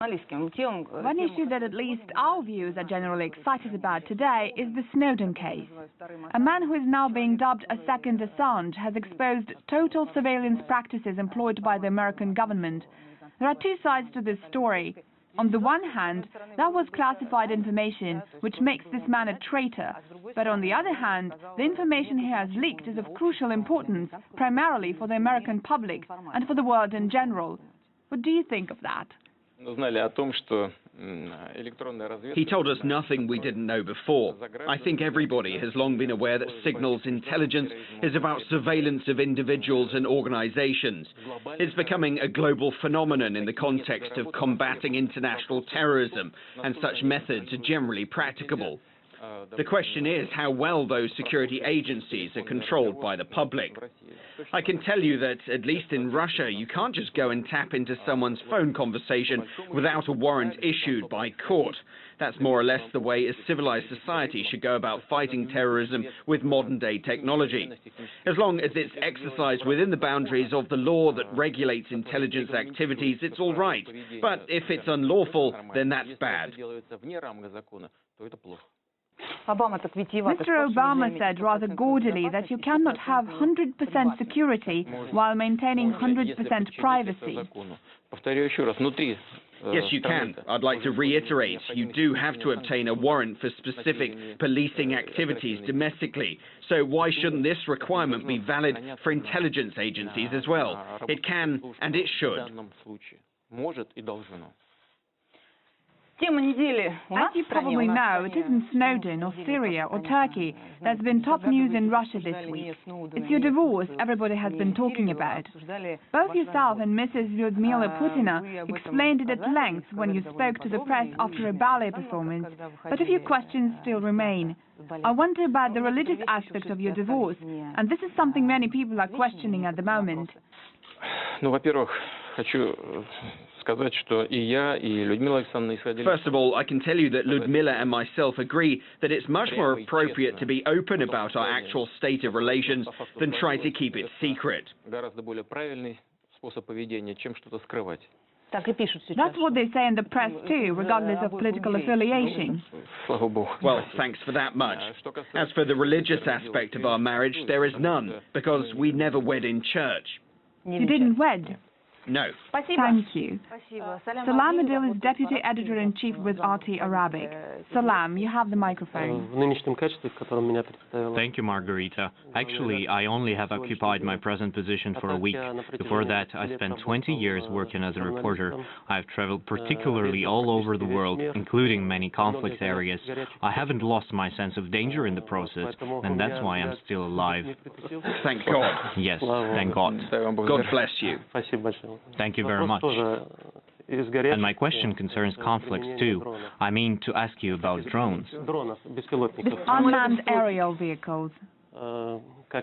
One issue that at least our viewers are generally excited about today is the Snowden case. A man who is now being dubbed a second Assange has exposed total surveillance practices employed by the American government. There are two sides to this story. On the one hand, that was classified information, which makes this man a traitor. But on the other hand, the information he has leaked is of crucial importance, primarily for the American public and for the world in general. What do you think of that? He told us nothing we didn't know before. I think everybody has long been aware that signals intelligence is about surveillance of individuals and organizations. It's becoming a global phenomenon in the context of combating international terrorism, and such methods are generally practicable. The question is how well those security agencies are controlled by the public. I can tell you that, at least in Russia, you can't just go and tap into someone's phone conversation without a warrant issued by court. That's more or less the way a civilized society should go about fighting terrorism with modern-day technology. As long as it's exercised within the boundaries of the law that regulates intelligence activities, it's all right. But if it's unlawful, then that's bad. Mr. Obama said rather gaudily that you cannot have 100% security while maintaining 100% privacy. Yes, you can. I'd like to reiterate, you do have to obtain a warrant for specific policing activities domestically. So why shouldn't this requirement be valid for intelligence agencies as well? It can, and it should. As you probably know, it isn't Snowden or Syria or Turkey that's been top news in Russia this week. It's your divorce everybody has been talking about. Both yourself and Mrs. Lyudmila Putina explained it at length when you spoke to the press after a ballet performance, but a few questions still remain. I wonder about the religious aspect of your divorce, and this is something many people are questioning at the moment. First of all, I can tell you that Lyudmila and myself agree that it's much more appropriate to be open about our actual state of relations than try to keep it secret. That's what they say in the press too, regardless of political affiliation. Well, thanks for that much. As for the religious aspect of our marriage, there is none, because we never wed in church. You didn't wed? No. Thank you. Salam Adil is Deputy Editor-in-Chief with RT Arabic. Salam, you have the microphone. Thank you, Margarita. Actually, I only have occupied my present position for a week. Before that, I spent 20 years working as a reporter. I've traveled particularly all over the world, including many conflict areas. I haven't lost my sense of danger in the process, and that's why I'm still alive. Thank God. Yes, thank God. God bless you. Thank you very much. And my question concerns conflicts too. I mean to ask you about drones. Unmanned aerial vehicles. As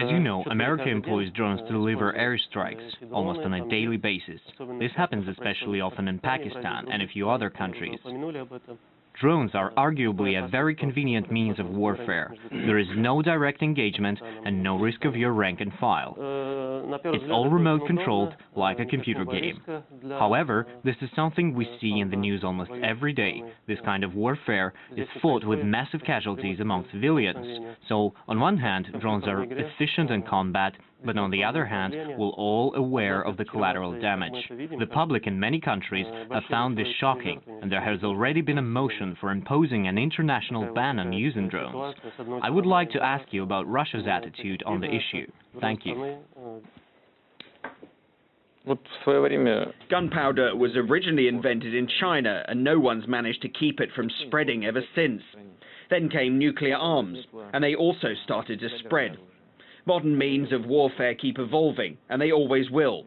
you know, America employs drones to deliver airstrikes almost on a daily basis. This happens especially often in Pakistan and a few other countries. Drones are arguably a very convenient means of warfare. There is no direct engagement and no risk of your rank and file. It's all remote controlled, like a computer game. However, this is something we see in the news almost every day. This kind of warfare is fought with massive casualties among civilians. So, on one hand, drones are efficient in combat, but on the other hand, we're all aware of the collateral damage. The public in many countries have found this shocking, and there has already been a motion for imposing an international ban on using drones. I would like to ask you about Russia's attitude on the issue. Thank you. Gunpowder was originally invented in China, and no one's managed to keep it from spreading ever since. Then came nuclear arms, and they also started to spread. Modern means of warfare keep evolving, and they always will.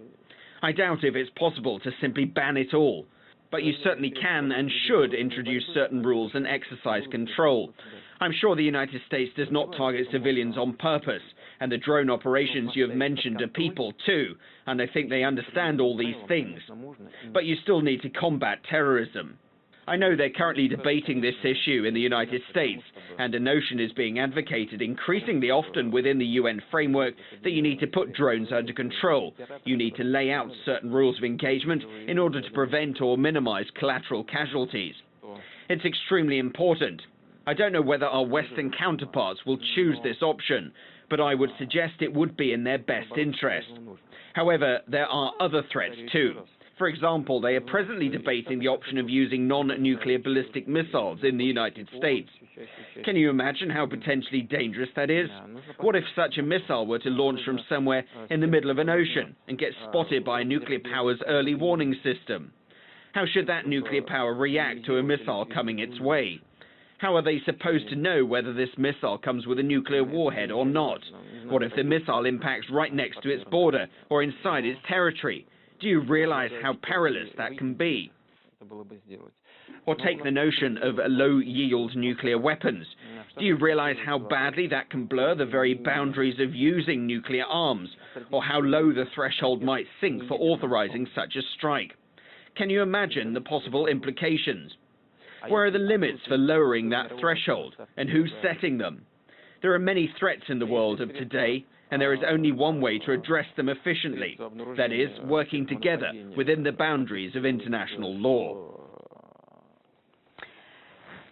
I doubt if it's possible to simply ban it all, but you certainly can and should introduce certain rules and exercise control. I'm sure the United States does not target civilians on purpose, and the drone operations you have mentioned are people too, and I think they understand all these things. But you still need to combat terrorism. I know they're currently debating this issue in the United States, And a notion is being advocated increasingly often within the UN framework that you need to put drones under control. You need to lay out certain rules of engagement in order to prevent or minimize collateral casualties. It's extremely important. I don't know whether our Western counterparts will choose this option, but I would suggest it would be in their best interest. However, there are other threats too. For example, they are presently debating the option of using non-nuclear ballistic missiles in the United States. Can you imagine how potentially dangerous that is? What if such a missile were to launch from somewhere in the middle of an ocean and get spotted by a nuclear power's early warning system? How should that nuclear power react to a missile coming its way? How are they supposed to know whether this missile comes with a nuclear warhead or not? What if the missile impacts right next to its border or inside its territory? Do you realize how perilous that can be? Or take the notion of low-yield nuclear weapons. Do you realize how badly that can blur the very boundaries of using nuclear arms, or how low the threshold might sink for authorizing such a strike? Can you imagine the possible implications? Where are the limits for lowering that threshold, and who's setting them? There are many threats in the world of today, and there is only one way to address them efficiently, that is, working together within the boundaries of international law.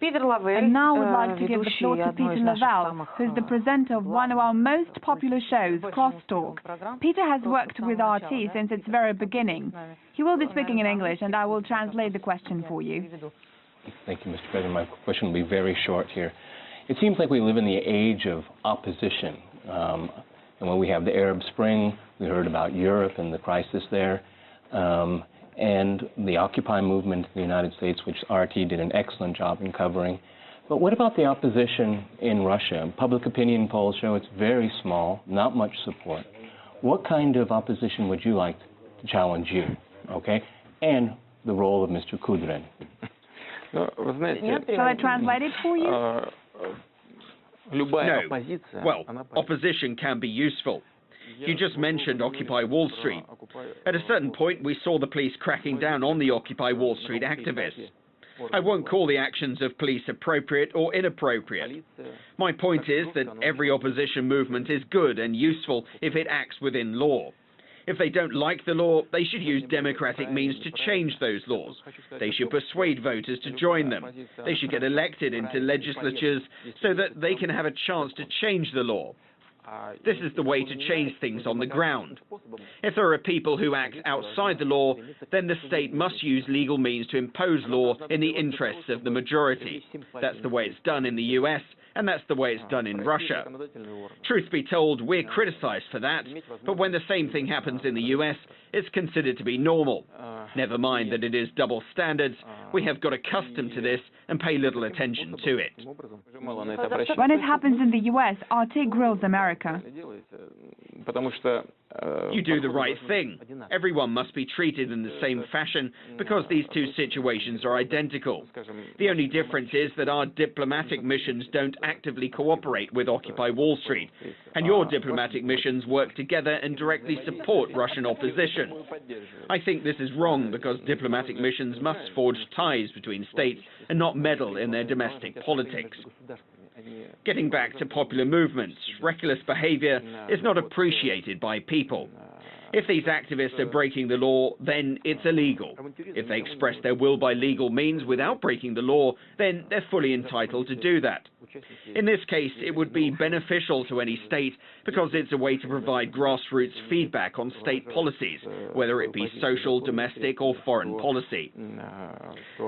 And now I would like to give the floor to Peter Lavelle, who is the presenter of one of our most popular shows, Crosstalk. Peter has worked with RT since its very beginning. He will be speaking in English, and I will translate the question for you. Thank you, Mr. President. My question will be very short here. It seems like we live in the age of opposition. And when we have the Arab Spring, we heard about Europe and the crisis there, and the Occupy movement in the United States, which RT did an excellent job in covering. But what about the opposition in Russia? Public opinion polls show it's very small, not much support. What kind of opposition would you like to challenge you, okay? And the role of Mr. Kudrin. Shall I translate it for you? No. Well, opposition can be useful. You just mentioned Occupy Wall Street. At a certain point, we saw the police cracking down on the Occupy Wall Street activists. I won't call the actions of police appropriate or inappropriate. My point is that every opposition movement is good and useful if it acts within law. If they don't like the law, they should use democratic means to change those laws. They should persuade voters to join them. They should get elected into legislatures so that they can have a chance to change the law. This is the way to change things on the ground. If there are people who act outside the law, then the state must use legal means to impose law in the interests of the majority. That's the way it's done in the US, and that's the way it's done in Russia. Truth be told, we're criticized for that, but when the same thing happens in the US, it's considered to be normal. Never mind that it is double standards, we have got accustomed to this and pay little attention to it. When it happens in the US, RT grills America. You do the right thing. Everyone must be treated in the same fashion because these two situations are identical. The only difference is that our diplomatic missions don't actively cooperate with Occupy Wall Street, and your diplomatic missions work together and directly support Russian opposition. I think this is wrong because diplomatic missions must forge ties between states and not meddle in their domestic politics. Getting back to popular movements, reckless behavior is not appreciated by people. If these activists are breaking the law, then it's illegal. If they express their will by legal means without breaking the law, then they're fully entitled to do that. In this case, it would be beneficial to any state because it's a way to provide grassroots feedback on state policies, whether it be social, domestic, or foreign policy.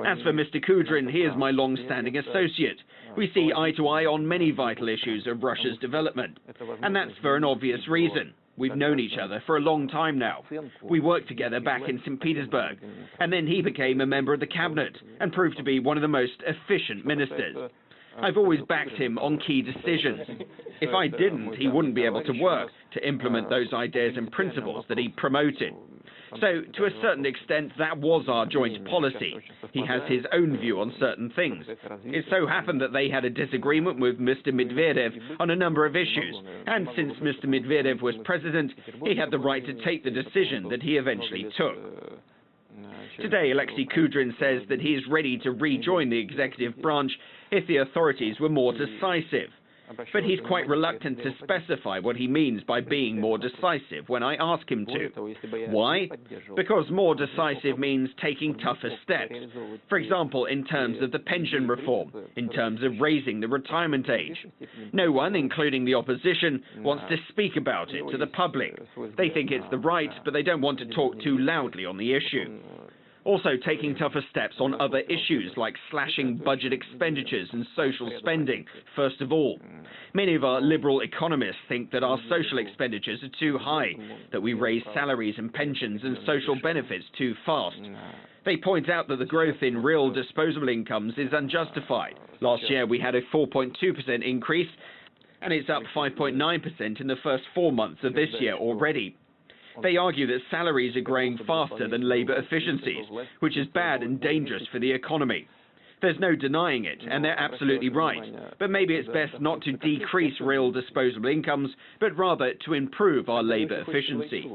As for Mr. Kudrin, he is my long-standing associate. We see eye to eye on many vital issues of Russia's development, and that's for an obvious reason. We've known each other for a long time now. We worked together back in St. Petersburg, and then he became a member of the cabinet and proved to be one of the most efficient ministers. I've always backed him on key decisions. If I didn't, he wouldn't be able to work to implement those ideas and principles that he promoted. So, to a certain extent, that was our joint policy. He has his own view on certain things. It so happened that they had a disagreement with Mr. Medvedev on a number of issues, and since Mr. Medvedev was president, he had the right to take the decision that he eventually took. Today, Alexei Kudrin says that he is ready to rejoin the executive branch if the authorities were more decisive. But he's quite reluctant to specify what he means by being more decisive when I ask him to. Why? Because more decisive means taking tougher steps. For example, in terms of the pension reform, in terms of raising the retirement age. No one, including the opposition, wants to speak about it to the public. They think it's the right, but they don't want to talk too loudly on the issue. Also taking tougher steps on other issues like slashing budget expenditures and social spending, first of all. Many of our liberal economists think that our social expenditures are too high, that we raise salaries and pensions and social benefits too fast. They point out that the growth in real disposable incomes is unjustified. Last year we had a 4.2% increase, and it's up 5.9% in the first 4 months of this year already. They argue that salaries are growing faster than labour efficiencies, which is bad and dangerous for the economy. There's no denying it, and they're absolutely right. But maybe it's best not to decrease real disposable incomes, but rather to improve our labour efficiency.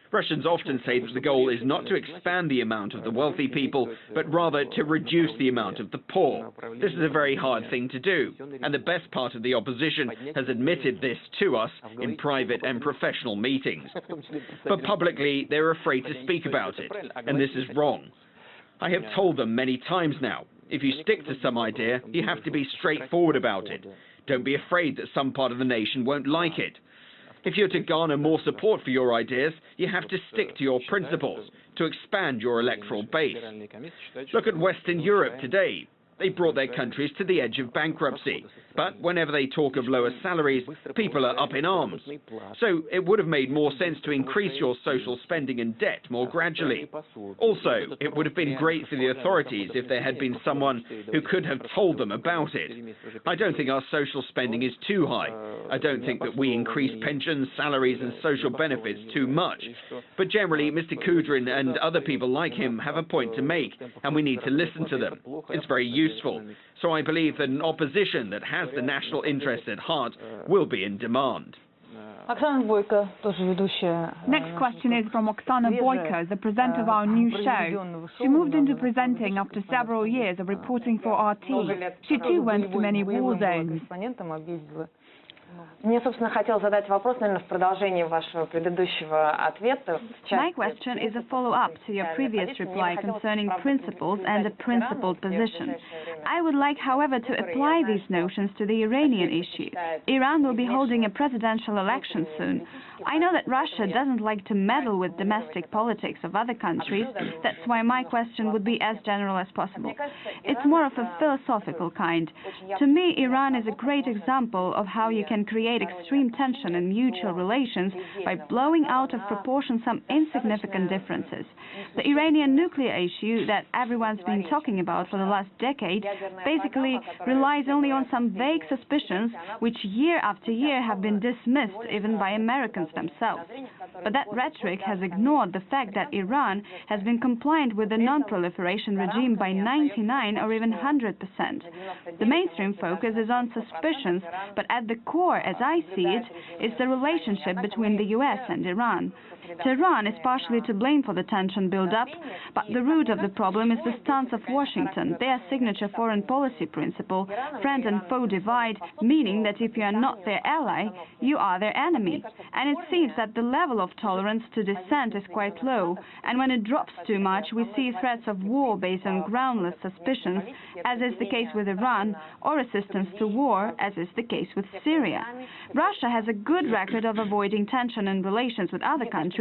Russians often say that the goal is not to expand the amount of the wealthy people, but rather to reduce the amount of the poor. This is a very hard thing to do, and the best part of the opposition has admitted this to us in private and professional meetings. But publicly, they're afraid to speak about it, and this is wrong. I have told them many times now, if you stick to some idea, you have to be straightforward about it. Don't be afraid that some part of the nation won't like it. If you're to garner more support for your ideas, you have to stick to your principles, to expand your electoral base. Look at Western Europe today. They brought their countries to the edge of bankruptcy. But whenever they talk of lower salaries, people are up in arms. So it would have made more sense to increase your social spending and debt more gradually. Also, it would have been great for the authorities if there had been someone who could have told them about it. I don't think our social spending is too high. I don't think that we increase pensions, salaries and social benefits too much. But generally, Mr. Kudrin and other people like him have a point to make, and we need to listen to them. It's very useful. So I believe that an opposition that has the national interest at heart will be in demand. Next question is from Oksana Boyko, the presenter of our new show. She moved into presenting after several years of reporting for RT. She too went to many war zones. Мне, собственно, хотелось задать вопрос, наверное, в продолжении вашего предыдущего ответа. My question is a follow-up to your previous reply concerning principles and a principled position. I would like, however, to apply these notions to the Iranian issue. Iran will be holding a presidential election soon. I know that Russia doesn't like to meddle with domestic politics of other countries. That's why my question would be as general as possible. It's more of a philosophical kind. To me, Iran is a great example of how you can create extreme tension in mutual relations by blowing out of proportion some insignificant differences. The Iranian nuclear issue that everyone's been talking about for the last decade basically relies only on some vague suspicions which year after year have been dismissed even by Americans themselves. But that rhetoric has ignored the fact that Iran has been compliant with the non-proliferation regime by 99 or even 100%. The mainstream focus is on suspicions, but at the core, as I see it, is the relationship between the US and Iran. Tehran is partially to blame for the tension build-up, but the root of the problem is the stance of Washington, their signature foreign policy principle, friend and foe divide, meaning that if you are not their ally, you are their enemy. And it seems that the level of tolerance to dissent is quite low, and when it drops too much, we see threats of war based on groundless suspicions, as is the case with Iran, or assistance to war, as is the case with Syria. Russia has a good record of avoiding tension in relations with other countries.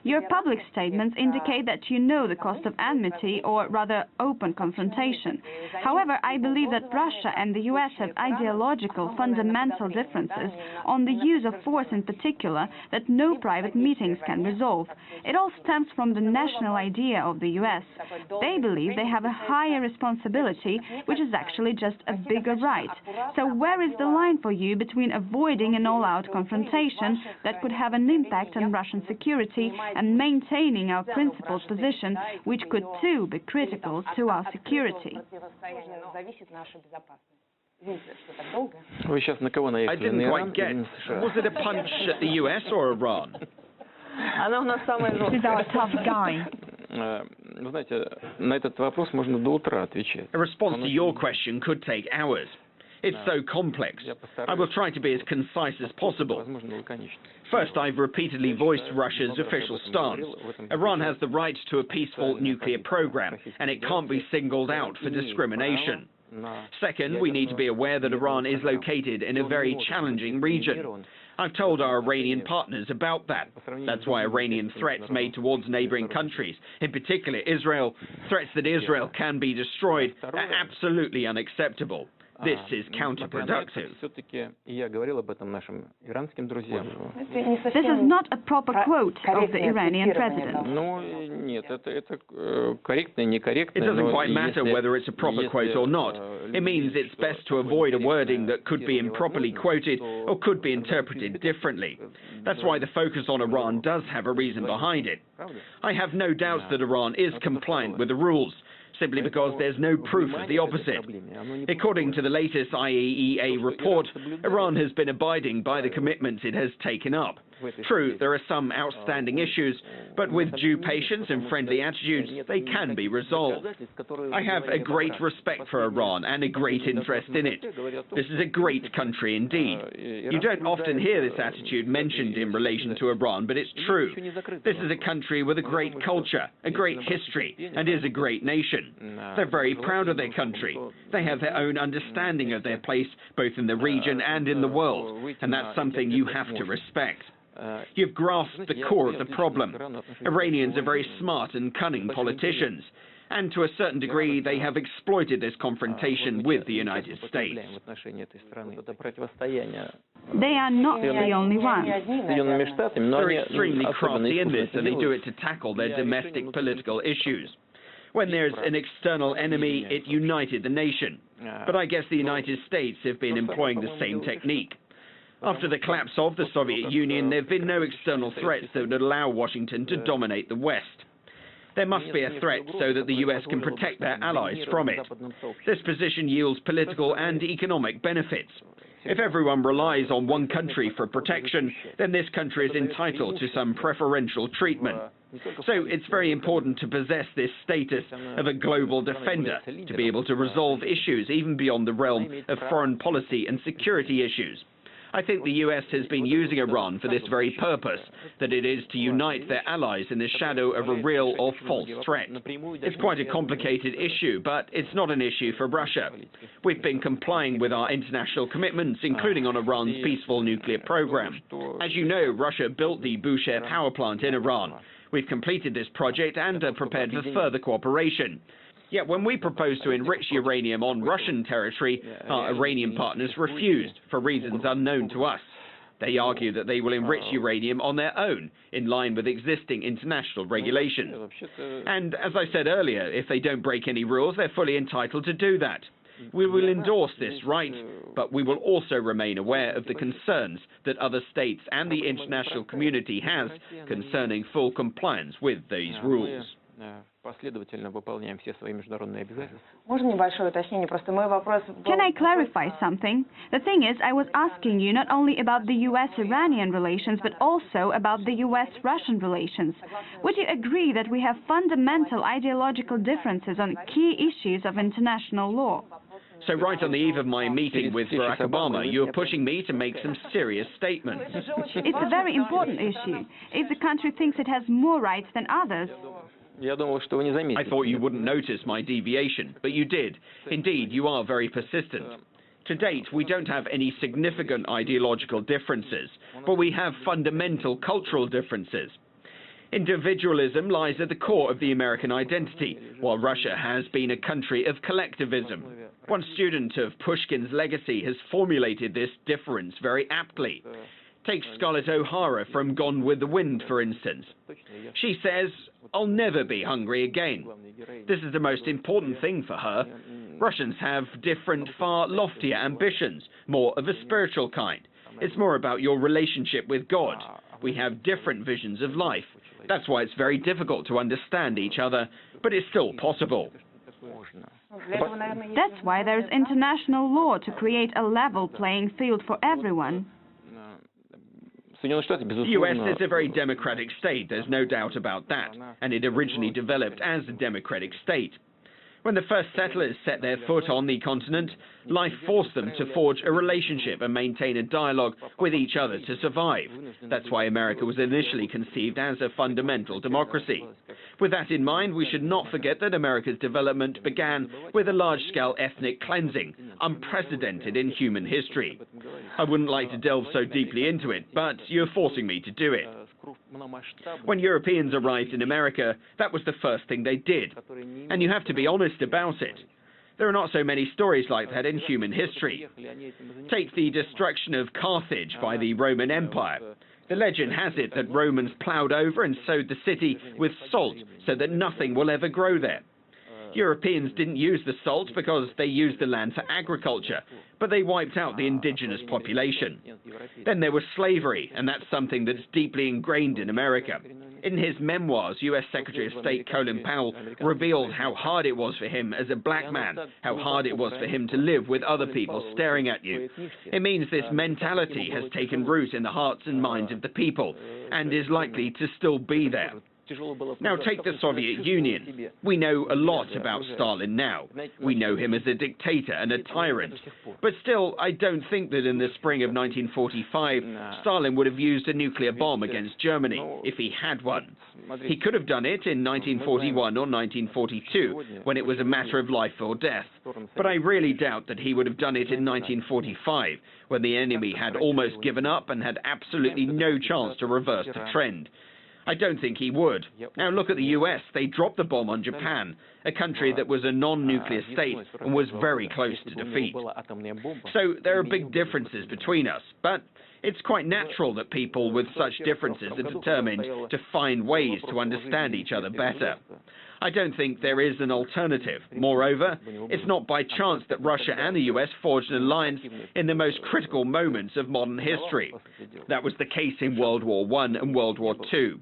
Your public statements indicate that you know the cost of enmity, or rather open confrontation. However, I believe that Russia and the US have ideological, fundamental differences on the use of force in particular that no private meetings can resolve. It all stems from the national idea of the US. They believe they have a higher responsibility, which is actually just a bigger right. So where is the line for you between avoiding an all-out confrontation that could have an impact on Russian security and maintaining our principled position, which could too be critical to our security? I didn't quite get. Was it a punch at the US or Iran? She's our tough guy. A response to your question could take hours. It's so complex. I will try to be as concise as possible. First, I've repeatedly voiced Russia's official stance. Iran has the right to a peaceful nuclear program, and it can't be singled out for discrimination. Second, we need to be aware that Iran is located in a very challenging region. I've told our Iranian partners about that. That's why Iranian threats made towards neighboring countries, in particular Israel, threats that Israel can be destroyed, are absolutely unacceptable. This is counterproductive. This is not a proper quote of the Iranian president. It doesn't quite matter whether it's a proper quote or not. It means it's best to avoid a wording that could be improperly quoted or could be interpreted differently. That's why the focus on Iran does have a reason behind it. I have no doubts that Iran is compliant with the rules, simply because there's no proof of the opposite. According to the latest IAEA report, Iran has been abiding by the commitments it has taken up. True, there are some outstanding issues, but with due patience and friendly attitudes, they can be resolved. I have a great respect for Iran and a great interest in it. This is a great country indeed. You don't often hear this attitude mentioned in relation to Iran, but it's true. This is a country with a great culture, a great history, and is a great nation. They're very proud of their country. They have their own understanding of their place, both in the region and in the world, and that's something you have to respect. You've grasped the core of the problem. Iranians are very smart and cunning politicians, and to a certain degree they have exploited this confrontation with the United States. They are not the only ones. They're extremely crafty in this, and they do it to tackle their domestic political issues. When there's an external enemy, it united the nation. But I guess the United States have been employing the same technique. After the collapse of the Soviet Union, there have been no external threats that would allow Washington to dominate the West. There must be a threat so that the US can protect their allies from it. This position yields political and economic benefits. If everyone relies on one country for protection, then this country is entitled to some preferential treatment. So it's very important to possess this status of a global defender, to be able to resolve issues even beyond the realm of foreign policy and security issues. I think the US has been using Iran for this very purpose, that it is to unite their allies in the shadow of a real or false threat. It's quite a complicated issue, but it's not an issue for Russia. We've been complying with our international commitments, including on Iran's peaceful nuclear program. As you know, Russia built the Bushehr power plant in Iran. We've completed this project and are prepared for further cooperation. Yet when we proposed to enrich uranium on Russian territory, our Iranian partners refused for reasons unknown to us. They argue that they will enrich uranium on their own, in line with existing international regulations. And as I said earlier, if they don't break any rules, they're fully entitled to do that. We will endorse this right, but we will also remain aware of the concerns that other states and the international community has concerning full compliance with these rules. Can I clarify something? The thing is, I was asking you not only about the US-Iranian relations, but also about the US-Russian relations. Would you agree that we have fundamental ideological differences on key issues of international law? So right on the eve of my meeting with Barack Obama, you're pushing me to make some serious statements. It's a very important issue. If the country thinks it has more rights than others... I thought you wouldn't notice my deviation, but you did. Indeed, you are very persistent. To date, we don't have any significant ideological differences, but we have fundamental cultural differences. Individualism lies at the core of the American identity, while Russia has been a country of collectivism. One student of Pushkin's legacy has formulated this difference very aptly. Take Scarlett O'Hara from Gone with the Wind, for instance. She says, "I'll never be hungry again." This is the most important thing for her. Russians have different, far loftier ambitions, more of a spiritual kind. It's more about your relationship with God. We have different visions of life. That's why it's very difficult to understand each other, but it's still possible. That's why there's international law to create a level playing field for everyone. The US is a very democratic state, there's no doubt about that, and it originally developed as a democratic state. When the first settlers set their foot on the continent, life forced them to forge a relationship and maintain a dialogue with each other to survive. That's why America was initially conceived as a fundamental democracy. With that in mind, we should not forget that America's development began with a large-scale ethnic cleansing, unprecedented in human history. I wouldn't like to delve so deeply into it, but you're forcing me to do it. When Europeans arrived in America, that was the first thing they did. And you have to be honest about it. There are not so many stories like that in human history. Take the destruction of Carthage by the Roman Empire. The legend has it that Romans plowed over and sowed the city with salt so that nothing will ever grow there. Europeans didn't use the salt because they used the land for agriculture, but they wiped out the indigenous population. Then there was slavery, and that's something that's deeply ingrained in America. In his memoirs, U.S. Secretary of State Colin Powell revealed how hard it was for him as a black man, how hard it was for him to live with other people staring at you. It means this mentality has taken root in the hearts and minds of the people, and is likely to still be there. Now take the Soviet Union. We know a lot about Stalin now. We know him as a dictator and a tyrant. But still, I don't think that in the spring of 1945, Stalin would have used a nuclear bomb against Germany, if he had one. He could have done it in 1941 or 1942, when it was a matter of life or death. But I really doubt that he would have done it in 1945, when the enemy had almost given up and had absolutely no chance to reverse the trend. I don't think he would. Now look at the US. They dropped the bomb on Japan, a country that was a non-nuclear state and was very close to defeat. So there are big differences between us, but it's quite natural that people with such differences are determined to find ways to understand each other better. I don't think there is an alternative. Moreover, it's not by chance that Russia and the US forged an alliance in the most critical moments of modern history. That was the case in World War I and World War II.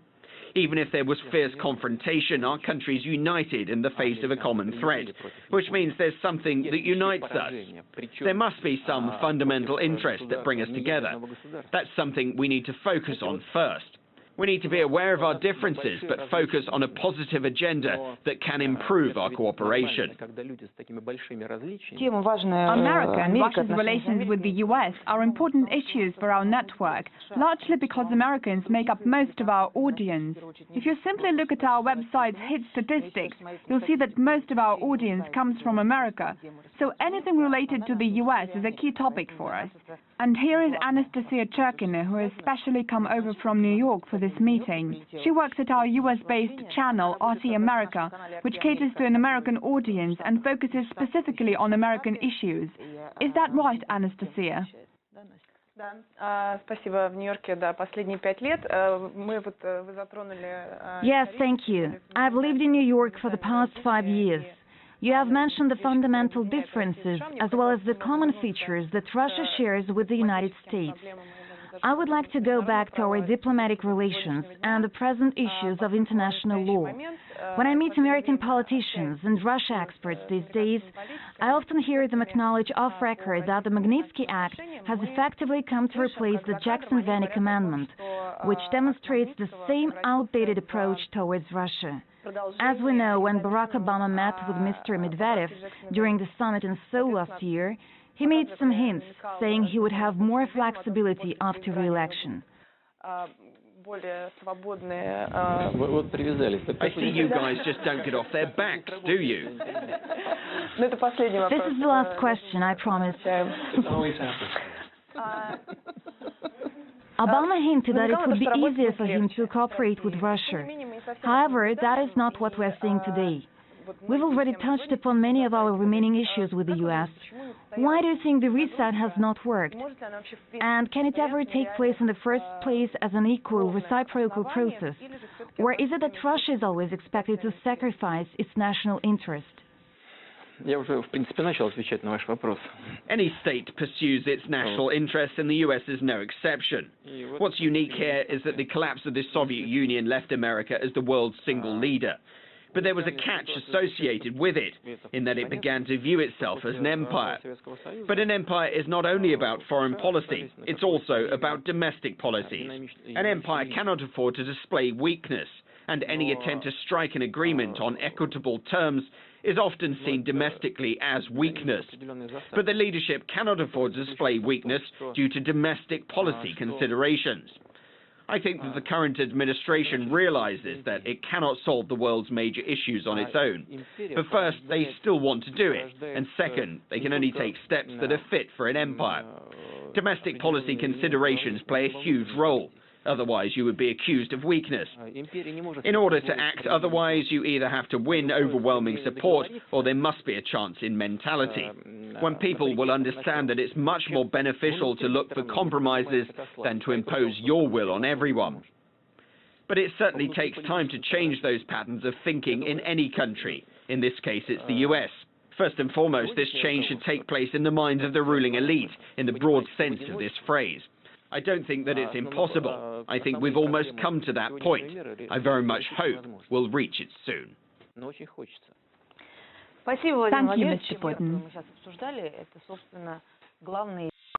Even if there was fierce confrontation, our countries united in the face of a common threat, which means there's something that unites us. There must be some fundamental interests that bring us together. That's something we need to focus on first. We need to be aware of our differences, but focus on a positive agenda that can improve our cooperation. America and Russia's relations with the US are important issues for our network, largely because Americans make up most of our audience. If you simply look at our website's hit statistics, you'll see that most of our audience comes from America. So anything related to the US is a key topic for us. And here is Anastasia Cherkina, who has specially come over from New York for this meeting. She works at our US-based channel, RT America, which caters to an American audience and focuses specifically on American issues. Is that right, Anastasia? Yes, thank you. I've lived in New York for the past 5 years. You have mentioned the fundamental differences as well as the common features that Russia shares with the United States. I would like to go back to our diplomatic relations and the present issues of international law. When I meet American politicians and Russia experts these days, I often hear them acknowledge off record that the Magnitsky Act has effectively come to replace the Jackson-Vanik Amendment, which demonstrates the same outdated approach towards Russia. As we know, when Barack Obama met with Mr. Medvedev during the summit in Seoul last year, he made some hints, saying he would have more flexibility after re-election. I see you guys just don't get off their backs, do you? This is the last question, I promise. It always happens. Obama hinted that it would be easier for him to cooperate with Russia. However, that is not what we're seeing today. We've already touched upon many of our remaining issues with the U.S. Why do you think the reset has not worked? And can it ever take place in the first place as an equal, reciprocal process? Or is it that Russia is always expected to sacrifice its national interest? Any state pursues its national interests, and the US is no exception. What's unique here is that the collapse of the Soviet Union left America as the world's single leader. But there was a catch associated with it, in that it began to view itself as an empire. But an empire is not only about foreign policy, it's also about domestic policies. An empire cannot afford to display weakness, and any attempt to strike an agreement on equitable terms is often seen domestically as weakness. But the leadership cannot afford to display weakness due to domestic policy considerations. I think that the current administration realizes that it cannot solve the world's major issues on its own. But first, they still want to do it, and second, they can only take steps that are fit for an empire. Domestic policy considerations play a huge role. Otherwise, you would be accused of weakness. In order to act otherwise, you either have to win overwhelming support, or there must be a chance in mentality. When people will understand that it's much more beneficial to look for compromises than to impose your will on everyone. But it certainly takes time to change those patterns of thinking in any country. In this case, it's the US. First and foremost, this change should take place in the minds of the ruling elite, in the broad sense of this phrase. I don't think that it's impossible. I think we've almost come to that point. I very much hope we'll reach it soon. Спасибо, Владимир Thank you, Владимирович. Mr. Putin. Мы сейчас обсуждали, это, собственно, главный